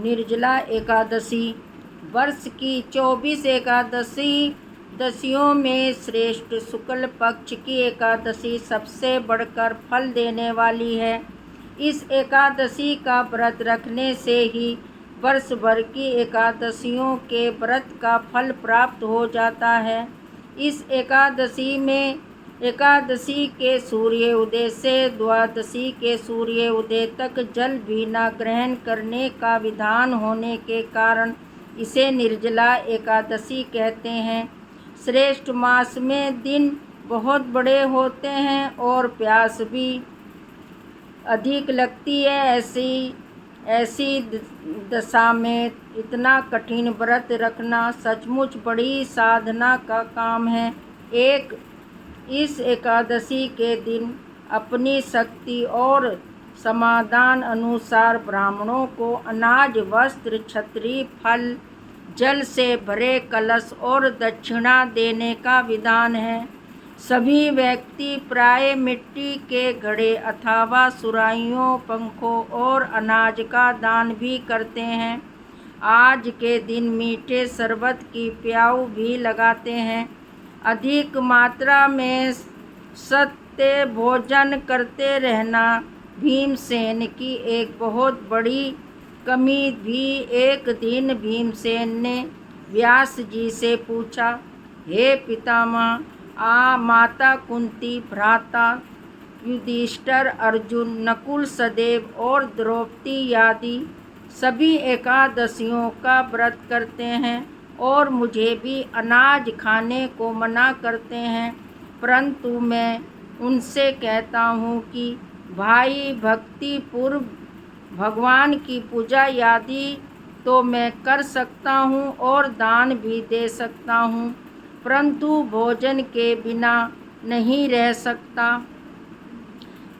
निर्जला एकादशी वर्ष की 24 एकादशियों में श्रेष्ठ शुक्ल पक्ष की एकादशी सबसे बढ़कर फल देने वाली है। इस एकादशी का व्रत रखने से ही वर्ष भर की एकादशियों के व्रत का फल प्राप्त हो जाता है। इस एकादशी के सूर्य उदय से द्वादशी के सूर्य उदय तक जल भी न ग्रहण करने का विधान होने के कारण इसे निर्जला एकादशी कहते हैं। श्रेष्ठ मास में दिन बहुत बड़े होते हैं और प्यास भी अधिक लगती है। ऐसी दशा में इतना कठिन व्रत रखना सचमुच बड़ी साधना का काम है। इस एकादशी के दिन अपनी शक्ति और समाधान अनुसार ब्राह्मणों को अनाज, वस्त्र, छत्री, फल, जल से भरे कलश और दक्षिणा देने का विधान है। सभी व्यक्ति प्राय मिट्टी के घड़े अथवा सुराहियों, पंखों और अनाज का दान भी करते हैं। आज के दिन मीठे शरबत की प्याऊ भी लगाते हैं। अधिक मात्रा में सत्य भोजन करते रहना भीमसेन की एक बहुत बड़ी कमी भी। एक दिन भीमसेन ने व्यास जी से पूछा, हे पितामह, माता कुंती, भ्राता युधिष्ठिर, अर्जुन, नकुल, सहदेव और द्रौपदी आदि सभी एकादशियों का व्रत करते हैं और मुझे भी अनाज खाने को मना करते हैं, परंतु मैं उनसे कहता हूँ कि भाई, भक्ति पूर्व भगवान की पूजा आदि तो मैं कर सकता हूँ और दान भी दे सकता हूँ, परंतु भोजन के बिना नहीं रह सकता।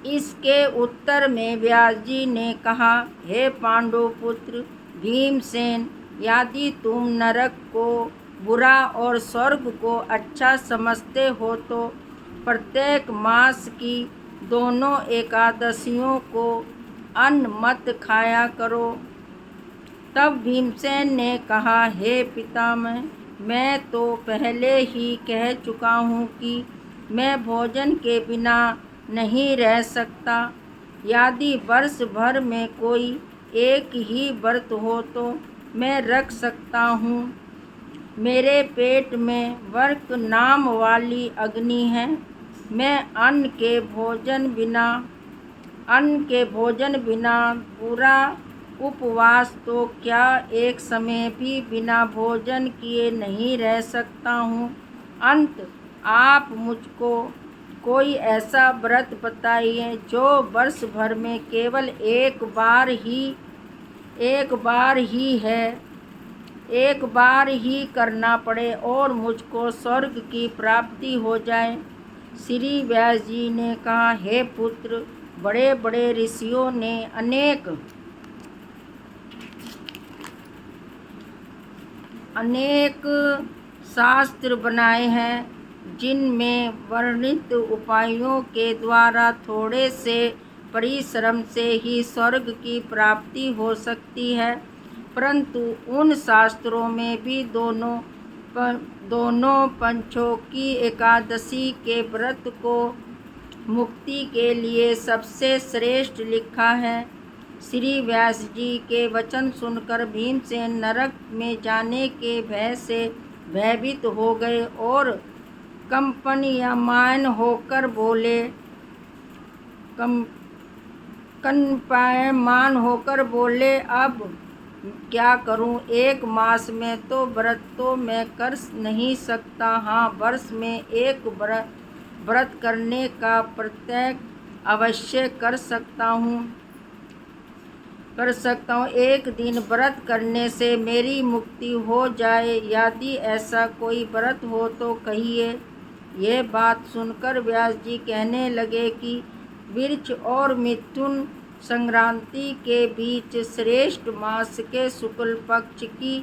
इसके उत्तर में व्यास जी ने कहा, हे पांडु पुत्र भीमसेन, यदि तुम नरक को बुरा और स्वर्ग को अच्छा समझते हो तो प्रत्येक मास की दोनों एकादशियों को अन्न मत खाया करो। तब भीमसेन ने कहा, हे पितामह, मैं तो पहले ही कह चुका हूँ कि मैं भोजन के बिना नहीं रह सकता। यदि वर्ष भर में कोई एक ही व्रत हो तो मैं रख सकता हूँ। मेरे पेट में वर्क नाम वाली अग्नि है। मैं अन्न के भोजन बिना पूरा उपवास तो क्या एक समय भी बिना भोजन किए नहीं रह सकता हूँ। अंत आप मुझको कोई ऐसा व्रत बताइए जो वर्ष भर में केवल एक बार ही करना पड़े और मुझको स्वर्ग की प्राप्ति हो जाए। श्री व्यास जी ने कहा, हे पुत्र, बड़े बड़े ऋषियों ने अनेक शास्त्र बनाए हैं जिनमें वर्णित उपायों के द्वारा थोड़े से परिश्रम से ही स्वर्ग की प्राप्ति हो सकती है, परंतु उन शास्त्रों में भी दोनों पंचों की एकादशी के व्रत को मुक्ति के लिए सबसे श्रेष्ठ लिखा है। श्री व्यास जी के वचन सुनकर भीमसेन नरक में जाने के भय से भयभीत हो गए और कंपयमान होकर बोले, अब क्या करूं? एक मास में तो व्रत तो मैं कर नहीं सकता। हाँ, वर्ष में एक व्रत करने का प्रत्यय अवश्य कर सकता हूँ। एक दिन व्रत करने से मेरी मुक्ति हो जाए। यदि ऐसा कोई व्रत हो तो कहिए। यह बात सुनकर व्यास जी कहने लगे कि वृक्ष और मिथुन संक्रांति के बीच श्रेष्ठ मास के शुक्ल पक्ष की